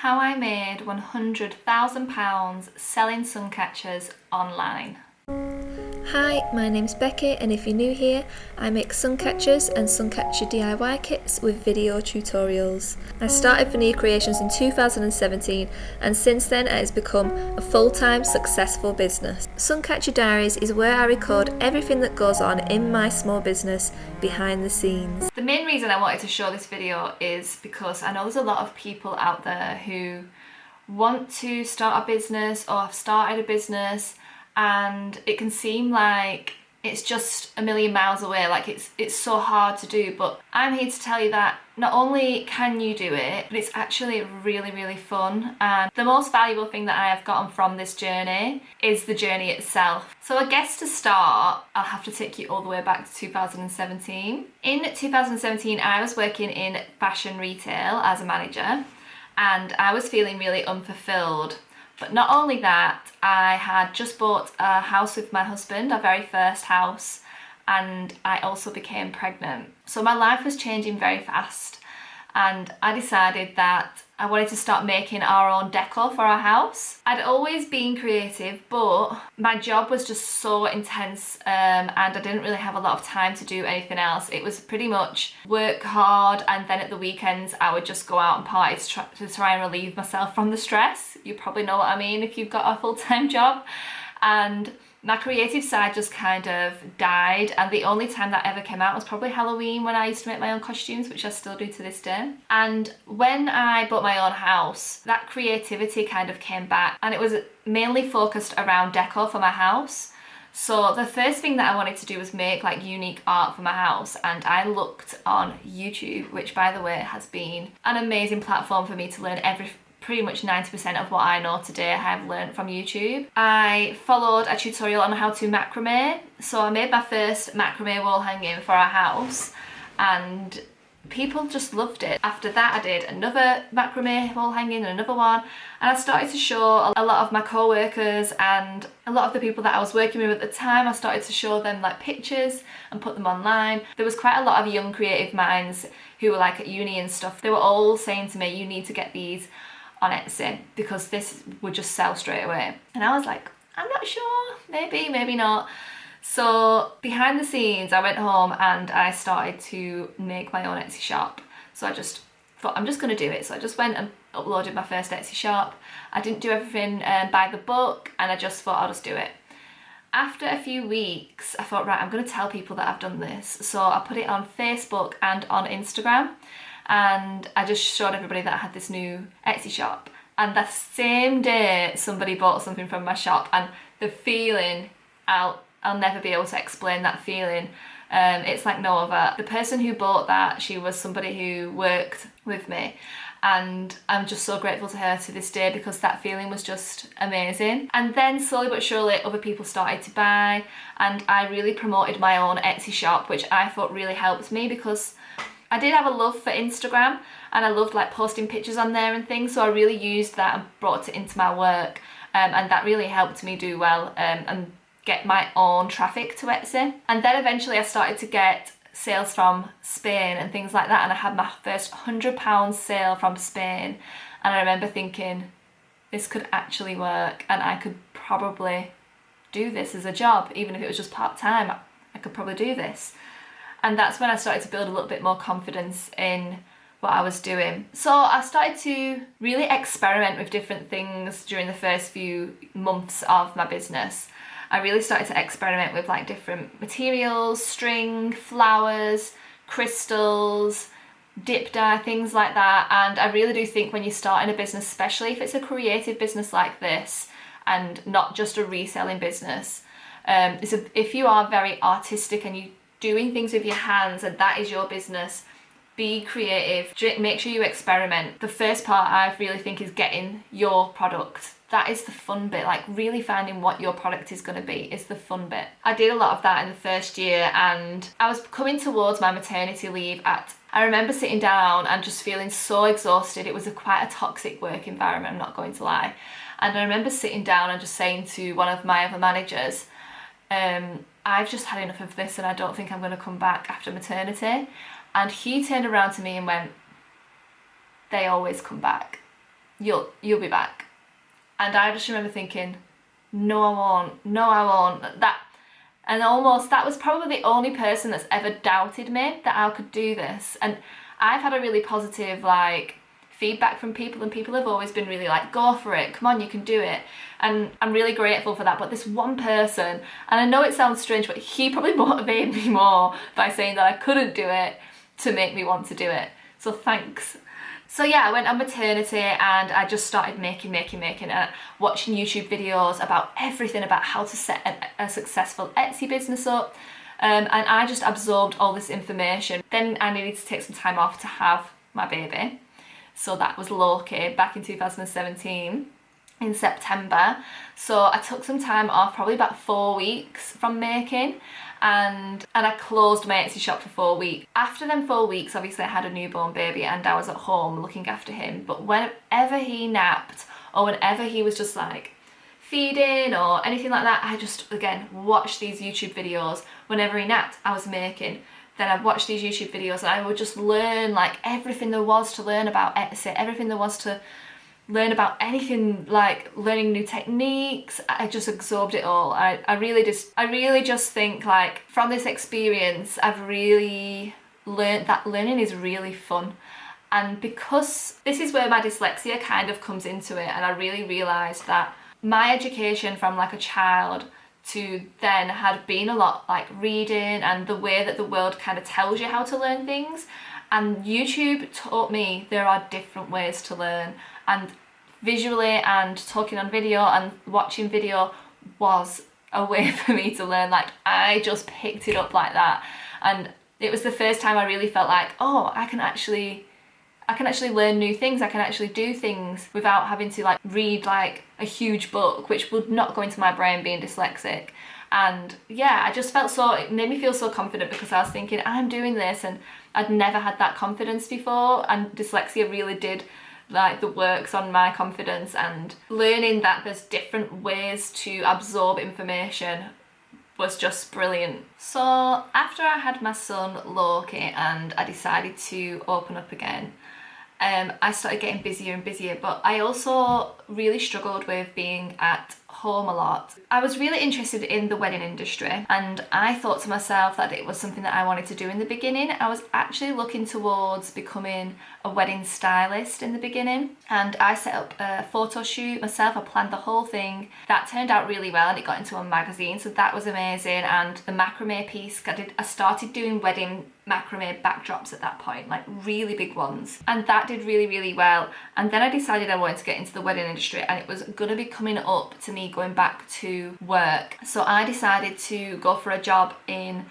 How I made £100,000 selling suncatchers online. Hi, my name's Becky, and if you're new here, I make suncatchers and suncatcher DIY kits with video tutorials. I started Veneer Creations in 2017, and since then it has become a full-time successful business. Suncatcher Diaries is where I record everything that goes on in my small business behind the scenes. The main reason I wanted to show this video is because I know there's a lot of people out there who want to start a business or have started a business, and it can seem like it's just a million miles away, like it's so hard to do. But I'm here to tell you that not only can you do it, but it's actually really fun. And the most valuable thing that I have gotten from this journey is the journey itself. So I guess to start, I'll have to take you all the way back to 2017. In 2017, I was working in fashion retail as a manager, and I was feeling really unfulfilled. But not only that, I had just bought a house with my husband, our very first house, and I also became pregnant. So my life was changing very fast, and I decided that I wanted to start making our own decor for our house. I'd always been creative, but my job was just so intense, and I didn't really have a lot of time to do anything else. It was pretty much work hard, and then at the weekends I would just go out and party to try and relieve myself from the stress. You probably know what I mean if you've got a full-time job. And my creative side just kind of died, and the only time that ever came out was probably Halloween, when I used to make my own costumes, which I still do to this day. And when I bought my own house, that creativity kind of came back, and it was mainly focused around decor for my house. So the first thing that I wanted to do was make like unique art for my house, and I looked on YouTube, which by the way has been an amazing platform for me to learn pretty much 90% of what I know today I have learned from YouTube. I followed a tutorial on how to macrame, so I made my first macrame wall hanging for our house, and people just loved it. After that I did another macrame wall hanging and another one, and I started to show a lot of my co-workers and a lot of the people that I was working with at the time. I started to show them like pictures and put them online. There was quite a lot of young creative minds who were like at uni and stuff. They were all saying to me, you need to get these on Etsy because this would just sell straight away. And I was like, I'm not sure, maybe not. So behind the scenes, I went home and I started to make my own Etsy shop. So I just thought, I'm just gonna do it. So I just went and uploaded my first Etsy shop. I didn't do everything by the book, and I just thought I'll just do it. After a few weeks, I thought, right, I'm gonna tell people that I've done this. So I put it on Facebook and on Instagram, and I just showed everybody that I had this new Etsy shop. And the same day somebody bought something from my shop, and the feeling, I'll never be able to explain that feeling. It's like no other. The person who bought that, she was somebody who worked with me, and I'm just so grateful to her to this day because that feeling was just amazing. And then slowly but surely other people started to buy, and I really promoted my own Etsy shop, which I thought really helped me because I did have a love for Instagram, and I loved like posting pictures on there and things, so I really used that and brought it into my work, and that really helped me do well and get my own traffic to Etsy. And then eventually I started to get sales from Spain and things like that, and I had my first £100 sale from Spain, and I remember thinking, this could actually work, and I could probably do this as a job, even if it was just part-time. I could probably do this. And that's when I started to build a little bit more confidence in what I was doing. So I started to really experiment with different things during the first few months of my business. I really started to experiment with like different materials, string, flowers, crystals, dip dye, things like that. And I really do think when you start in a business, especially if it's a creative business like this and not just a reselling business, if you are very artistic and you doing things with your hands and that is your business, be creative, make sure you experiment. The first part I really think is getting your product. That is the fun bit, like really finding what your product is going to be is the fun bit. I did a lot of that in the first year, and I was coming towards my maternity leave I remember sitting down and just feeling so exhausted. It was quite a toxic work environment, I'm not going to lie. And I remember sitting down and just saying to one of my other managers, I've just had enough of this and I don't think I'm going to come back after maternity. And he turned around to me and went, they always come back. you'll be back. And I just remember thinking, no I won't, no I won't. And almost that was probably the only person that's ever doubted me that I could do this. And I've had a really positive like feedback from people, and people have always been really like, go for it, come on, you can do it. And I'm really grateful for that. But this one person, and I know it sounds strange, but he probably motivated me more by saying that I couldn't do it to make me want to do it. So thanks. So yeah, I went on maternity and I just started making and watching YouTube videos about everything about how to set a successful Etsy business up. And I just absorbed all this information. Then I needed to take some time off to have my baby. So that was Loki back in 2017 in September. So I took some time off, probably about 4 weeks from making. And I closed my Etsy shop for 4 weeks. After them 4 weeks, obviously I had a newborn baby and I was at home looking after him. But whenever he napped or whenever he was just like feeding or anything like that, I just, again, watched these YouTube videos. Whenever he napped, I was making. Then I'd watch these YouTube videos and I would just learn like everything there was to learn about Etsy, everything there was to learn about anything, like learning new techniques. I just absorbed it all. I really just think like from this experience I've really learned that learning is really fun. And because this is where my dyslexia kind of comes into it, and I really realised that my education from like a child to then had been a lot like reading and the way that the world kind of tells you how to learn things. And YouTube taught me there are different ways to learn, and visually and talking on video and watching video was a way for me to learn. Like I just picked it up like that, and it was the first time I really felt like, oh, I can actually learn new things. I can actually do things without having to like read like a huge book, which would not go into my brain being dyslexic. And yeah, I just felt so, it made me feel so confident because I was thinking, I'm doing this, and I'd never had that confidence before, and dyslexia really did like the works on my confidence. And learning that there's different ways to absorb information was just brilliant. So after I had my son Loki and I decided to open up again, I started getting busier and busier, but I also really struggled with being at home a lot. I was really interested in the wedding industry, and I thought to myself that it was something that I wanted to do in the beginning. I was actually looking towards becoming a wedding stylist in the beginning, and I set up a photo shoot myself. I planned the whole thing. That turned out really well and it got into a magazine, so that was amazing. And the macrame piece, I started doing wedding macrame backdrops at that point, like really big ones, and that did really, really well. And then I decided I wanted to get into the wedding industry, and it was going to be coming up to me going back to work. So I decided to go for a job in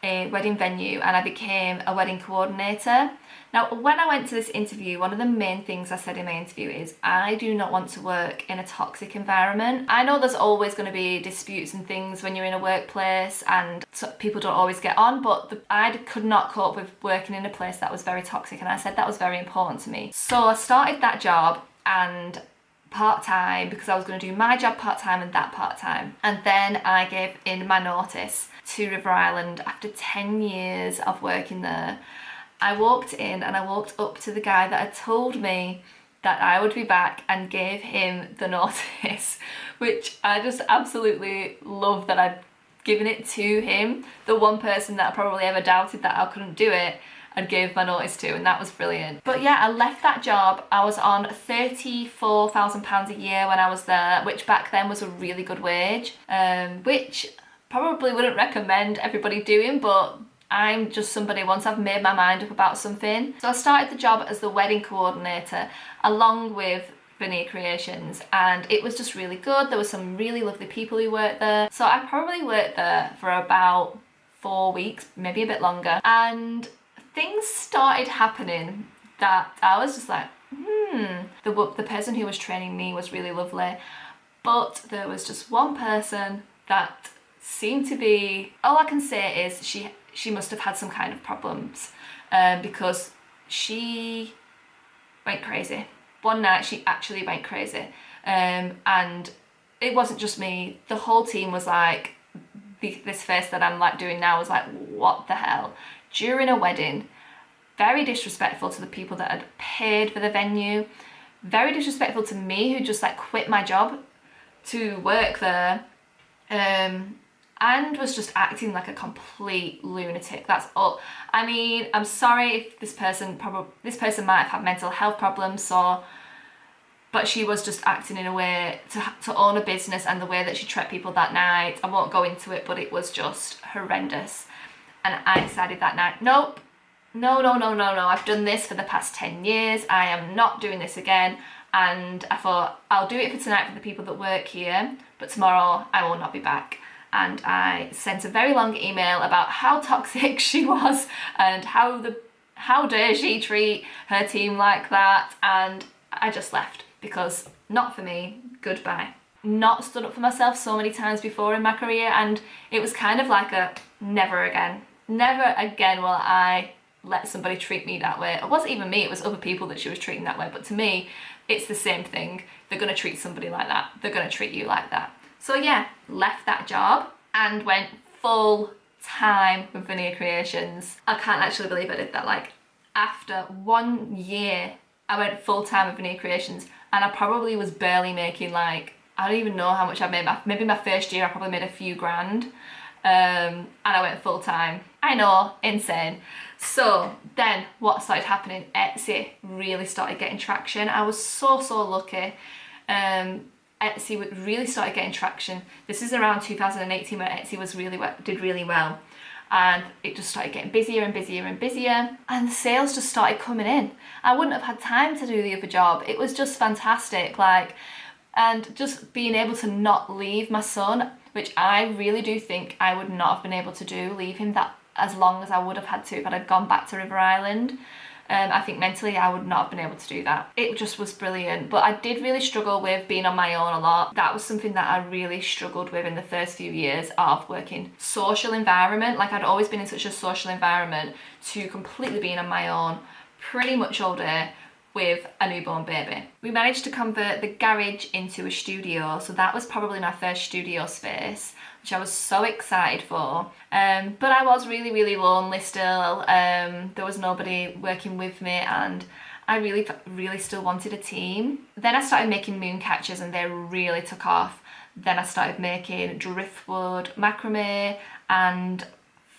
a wedding venue, and I became a wedding coordinator. Now, when I went to this interview, one of the main things I said in my interview is I do not want to work in a toxic environment. I know there's always going to be disputes and things when you're in a workplace, and so people don't always get on, but I could not cope with working in a place that was very toxic, and I said that was very important to me. So I started that job, and part-time, because I was going to do my job part-time and that part-time. And then I gave in my notice to River Island after 10 years of working there. I walked in and I walked up to the guy that had told me that I would be back and gave him the notice, which I just absolutely love that I'd given it to him, the one person that I probably ever doubted that I couldn't do it, and gave my notice to, and that was brilliant. But yeah, I left that job. I was on £34,000 a year when I was there, which back then was a really good wage, which probably wouldn't recommend everybody doing, but I'm just somebody, once I've made my mind up about something. So I started the job as the wedding coordinator along with Veneer Creations, and it was just really good. There were some really lovely people who worked there. So I probably worked there for about 4 weeks, maybe a bit longer, and things started happening that I was just like, The person who was training me was really lovely, but there was just one person that seemed to be, all I can say is she must have had some kind of problems, because she went crazy. One night she actually went crazy, and it wasn't just me. The whole team was like, this face that I'm like doing now was like, what the hell? During a wedding, very disrespectful to the people that had paid for the venue, very disrespectful to me, who just like quit my job to work there, and was just acting like a complete lunatic. That's all. I mean, I'm sorry if this person might have had mental health problems, but she was just acting in a way to own a business, and the way that she treated people that night, I won't go into it, but it was just horrendous. And I decided that night, nope, no, I've done this for the past 10 years, I am not doing this again. And I thought, I'll do it for tonight for the people that work here, but tomorrow I will not be back. And I sent a very long email about how toxic she was and how dare she treat her team like that, and I just left, because not for me, goodbye. Not stood up for myself so many times before in my career, and it was kind of like a never again will I let somebody treat me that way. It wasn't even me, it was other people that she was treating that way, but to me it's the same thing. They're going to treat somebody like that, they're going to treat you like that. So yeah, left that job and went full time with Veneer Creations. I can't actually believe I did that. Like, after 1 year I went full time with Veneer Creations, and I probably was barely making, like, I don't even know how much I made. Maybe my first year I probably made a few grand, and I went full time. I know, insane. So then what started happening? Etsy really started getting traction. I was so lucky. Etsy really started getting traction. This is around 2018 where Etsy did really well, and it just started getting busier and busier and busier, and the sales just started coming in. I wouldn't have had time to do the other job. It was just fantastic, like, and just being able to not leave my son, which I really do think I would not have been able to do, leave him that as long as I would have had to if I'd gone back to River Island. I think mentally I would not have been able to do that. It just was brilliant, but I did really struggle with being on my own a lot. That was something that I really struggled with in the first few years of working. Social environment, like, I'd always been in such a social environment, to completely being on my own pretty much all day with a newborn baby. We managed to convert the garage into a studio, so that was probably my first studio space, which I was so excited for. But I was really lonely still. There was nobody working with me, and I really still wanted a team. Then I started making moon catchers, and they really took off. Then I started making driftwood macrame and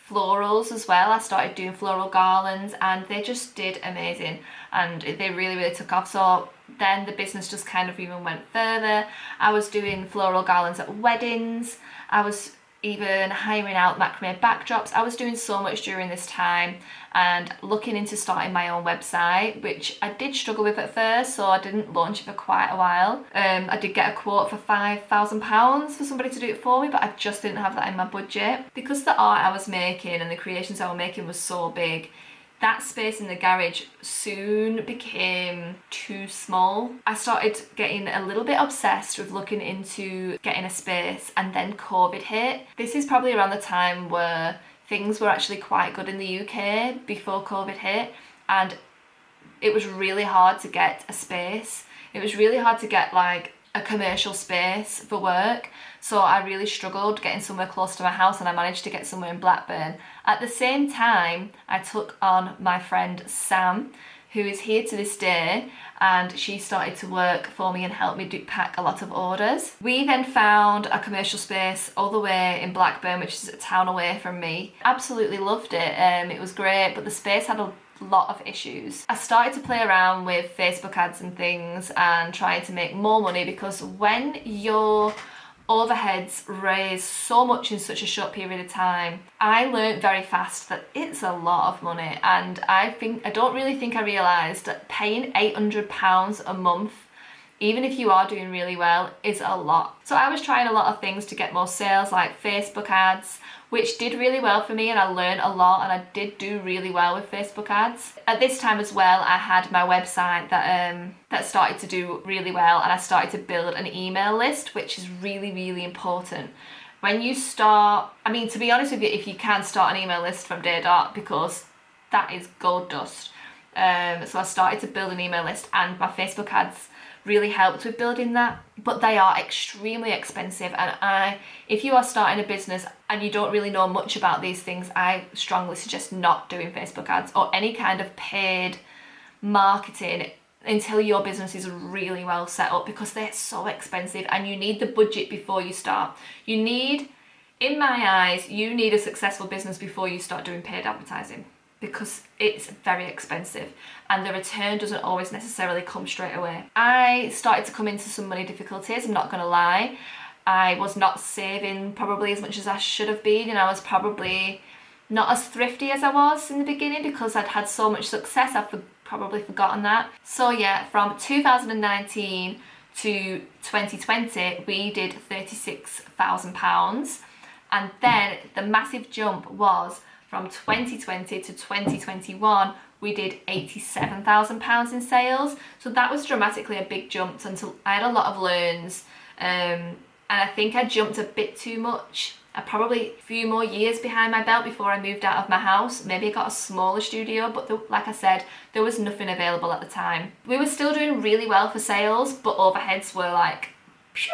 florals as well. I started doing floral garlands, and they just did amazing, and they really took off. So then the business just kind of even went further. I was doing floral garlands at weddings. I was even hiring out macrame backdrops. I was doing so much during this time, and looking into starting my own website, which I did struggle with at first, so I didn't launch it for quite a while. I did get a quote for £5,000 for somebody to do it for me, but I just didn't have that in my budget. Because the art I was making and the creations I was making was so big, that space in the garage soon became too small. I started getting a little bit obsessed with looking into getting a space, and then COVID hit. This is probably around the time where things were actually quite good in the UK before COVID hit, and it was really hard to get a space. It was really hard to get like a commercial space for work, so I really struggled getting somewhere close to my house, and I managed to get somewhere in Blackburn. At the same time, I took on my friend Sam, who is here to this day, and she started to work for me and help me pack a lot of orders. We then found a commercial space all the way in Blackburn, which is a town away from me. Absolutely loved it. It was great, but the space had a lot of issues. I started to play around with Facebook ads and things and trying to make more money, because when your overheads raise so much in such a short period of time, I learned very fast that it's a lot of money, and I don't really think I realised that paying £800 a month, even if you are doing really well, is a lot. So I was trying a lot of things to get more sales, like Facebook ads, which did really well for me, and I learned a lot, and I did do really well with Facebook ads. At this time as well, I had my website that started to do really well, and I started to build an email list, which is really important. When you start, I mean, to be honest with you, if you can start an email list from day dot, because that is gold dust. So I started to build an email list, and my Facebook ads really helped with building that, but they are extremely expensive, and if you are starting a business and you don't really know much about these things, I strongly suggest not doing Facebook ads or any kind of paid marketing. until your business is really well set up, because they're so expensive and you need the budget before you start. In my eyes, you need a successful business before you start doing paid advertising, because it's very expensive and the return doesn't always necessarily come straight away. I started to come into some money difficulties, I'm not going to lie. I was not saving probably as much as I should have been, and I was probably not as thrifty as I was in the beginning because I'd had so much success. I've probably forgotten that. So yeah, from 2019 to 2020, we did £36,000. And then the massive jump was from 2020 to 2021, we did £87,000 in sales. So that was dramatically a big jump. Until I had a lot of loans, and I think I jumped a bit too much. I probably a few more years behind my belt before I moved out of my house. Maybe I got a smaller studio, but like I said, there was nothing available at the time. We were still doing really well for sales, but overheads were like, pshum.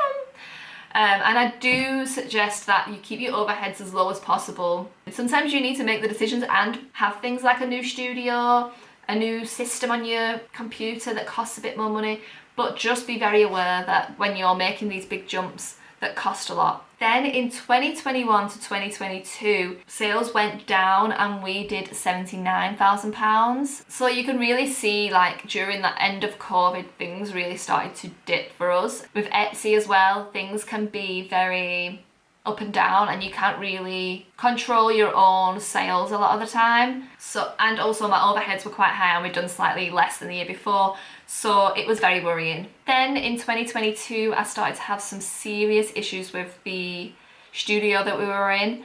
And I do suggest that you keep your overheads as low as possible. Sometimes you need to make the decisions and have things like a new studio, a new system on your computer that costs a bit more money, but just be very aware that when you're making these big jumps that cost a lot. Then in 2021 to 2022, sales went down and we did £79,000. So you can really see, like, during the end of COVID, things really started to dip for us. With Etsy as well, things can be very up and down and you can't really control your own sales a lot of the time. And also my overheads were quite high and we'd done slightly less than the year before. So it was very worrying. Then in 2022, I started to have some serious issues with the studio that we were in.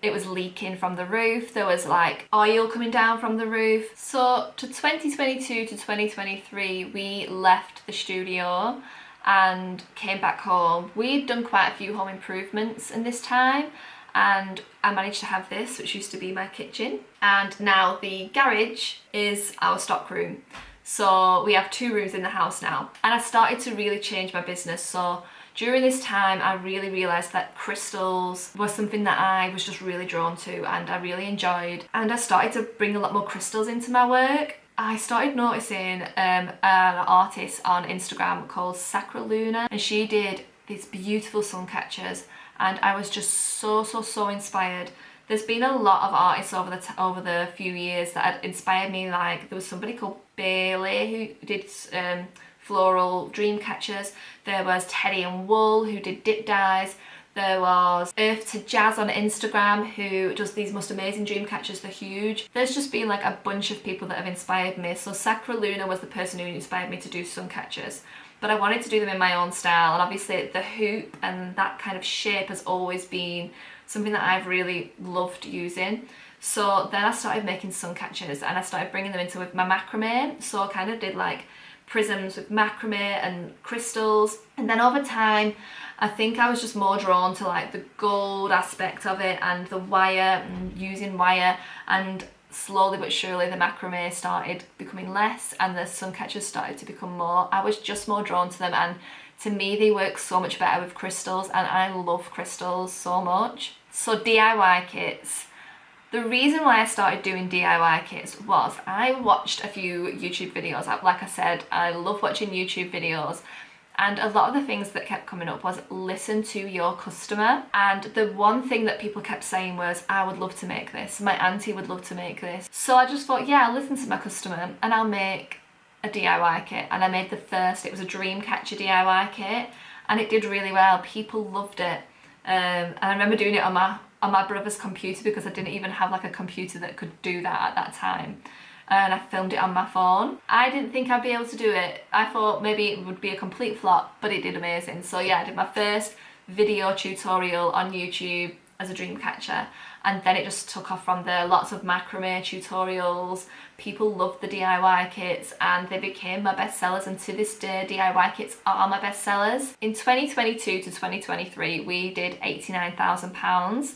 It was leaking from the roof. There was like oil coming down from the roof. So to 2022 to 2023, we left the studio and came back home. We'd done quite a few home improvements in this time, and I managed to have this, which used to be my kitchen, and now the garage is our stock room. So we have 2 rooms in the house now, and I started to really change my business. So during this time, I really realised that crystals was something that I was just really drawn to and I really enjoyed, and I started to bring a lot more crystals into my work. I started noticing an artist on Instagram called Sacra Luna, and she did these beautiful sun catchers, and I was just so inspired. There's been a lot of artists over the few years that had inspired me. Like, there was somebody called Bailey who did floral dream catchers. There was Teddy and Wool who did dip dyes. There was Earth to Jazz on Instagram who does these most amazing dream catchers. They're huge. There's just been like a bunch of people that have inspired me. So Sacra Luna was the person who inspired me to do sun catchers. But I wanted to do them in my own style, and obviously the hoop and that kind of shape has always been something that I've really loved using. So then I started making sun catchers and I started bringing them into with my macrame. So I kind of did like prisms with macrame and crystals, and then over time I think I was just more drawn to like the gold aspect of it and the wire and using wire, and slowly but surely the macrame started becoming less and the sun catchers started to become more. I was just more drawn to them, and to me they work so much better with crystals, and I love crystals so much. So DIY kits. The reason why I started doing DIY kits was I watched a few YouTube videos. Like I said, I love watching YouTube videos, and a lot of the things that kept coming up was listen to your customer. And the one thing that people kept saying was, I would love to make this, my auntie would love to make this. So I just thought, yeah, I'll listen to my customer and I'll make a DIY kit. And I made the first. It was a dream catcher DIY kit, and it did really well. People loved it. And I remember doing it on my brother's computer because I didn't even have like a computer that could do that at that time. And I filmed it on my phone. I didn't think I'd be able to do it. I thought maybe it would be a complete flop, but it did amazing. So yeah, I did my first video tutorial on YouTube as a dream catcher, and then it just took off from there. Lots of macrame tutorials. People loved the DIY kits and they became my best sellers, and to this day DIY kits are my best sellers. In 2022 to 2023 we did £89,000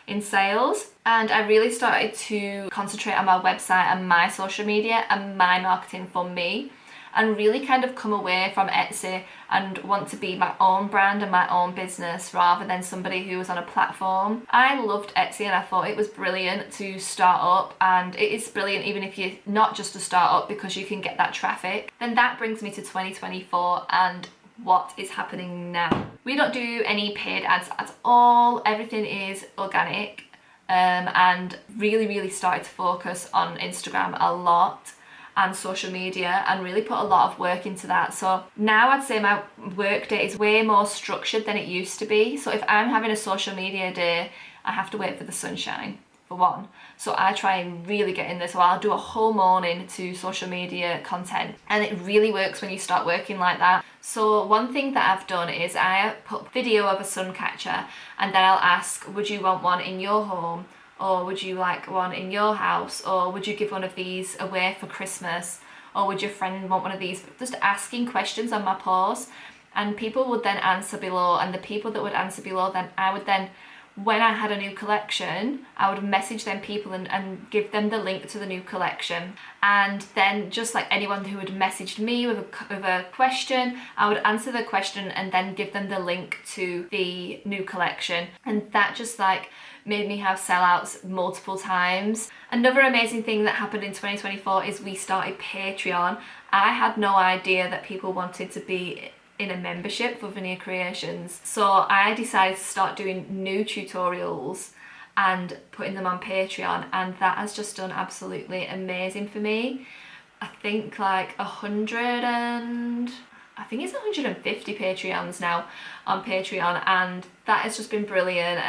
in sales, and I really started to concentrate on my website and my social media and my marketing for me. and really kind of come away from Etsy and want to be my own brand and my own business rather than somebody who was on a platform. I loved Etsy and I thought it was brilliant to start up, and it is brilliant even if you're not just a start up because you can get that traffic. Then that brings me to 2024 and what is happening now. We don't do any paid ads at all. Everything is organic, and really started to focus on Instagram a lot and social media and really put a lot of work into that. So now I'd say my work day is way more structured than it used to be. So if I'm having a social media day, I have to wait for the sunshine, for one. So I try and really get in there. So I'll do a whole morning to social media content, and it really works when you start working like that. So one thing that I've done is I put video of a sun catcher, and then I'll ask, would you want one in your home? Or would you like one in your house? Or would you give one of these away for Christmas? Or would your friend want one of these? Just asking questions on my post, and people would then answer below, and the people that would answer below, then I would then, when I had a new collection, I would message them people and give them the link to the new collection. And then just like anyone who had messaged me with a question, I would answer the question and then give them the link to the new collection. And that just like made me have sellouts multiple times. Another amazing thing that happened in 2024 is we started Patreon. I had no idea that people wanted to be in a membership for Veneer Creations. So I decided to start doing new tutorials and putting them on Patreon, and that has just done absolutely amazing for me. I think like 150 Patreons now on Patreon, and that has just been brilliant.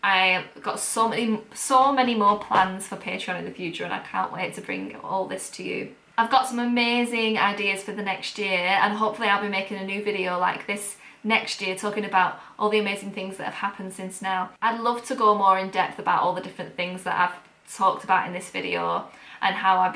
I got so many more plans for Patreon in the future, and I can't wait to bring all this to you. I've got some amazing ideas for the next year, and hopefully I'll be making a new video like this next year talking about all the amazing things that have happened since now. I'd love to go more in depth about all the different things that I've talked about in this video and how I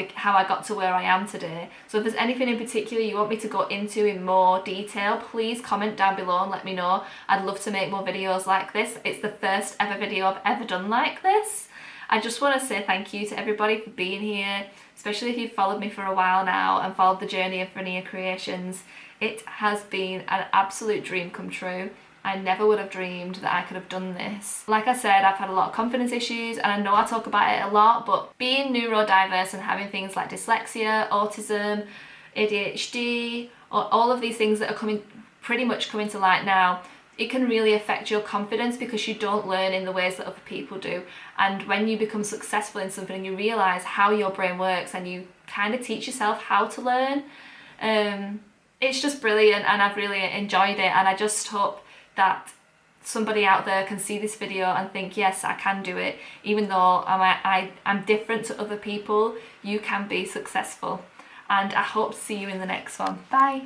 got to where I am today. So if there's anything in particular you want me to go into in more detail, please comment down below and let me know. I'd love to make more videos like this. It's the first ever video I've ever done like this. I just want to say thank you to everybody for being here, especially if you've followed me for a while now and followed the journey of Veneer Creations. It has been an absolute dream come true. I never would have dreamed that I could have done this. Like I said, I've had a lot of confidence issues, and I know I talk about it a lot, but being neurodiverse and having things like dyslexia, autism, ADHD, or all of these things that are pretty much coming to light now, it can really affect your confidence because you don't learn in the ways that other people do. And when you become successful in something and you realise how your brain works and you kind of teach yourself how to learn, it's just brilliant, and I've really enjoyed it. And I just hope that somebody out there can see this video and think, yes, I can do it. Even though I'm different to other people, you can be successful. And I hope to see you in the next one. Bye.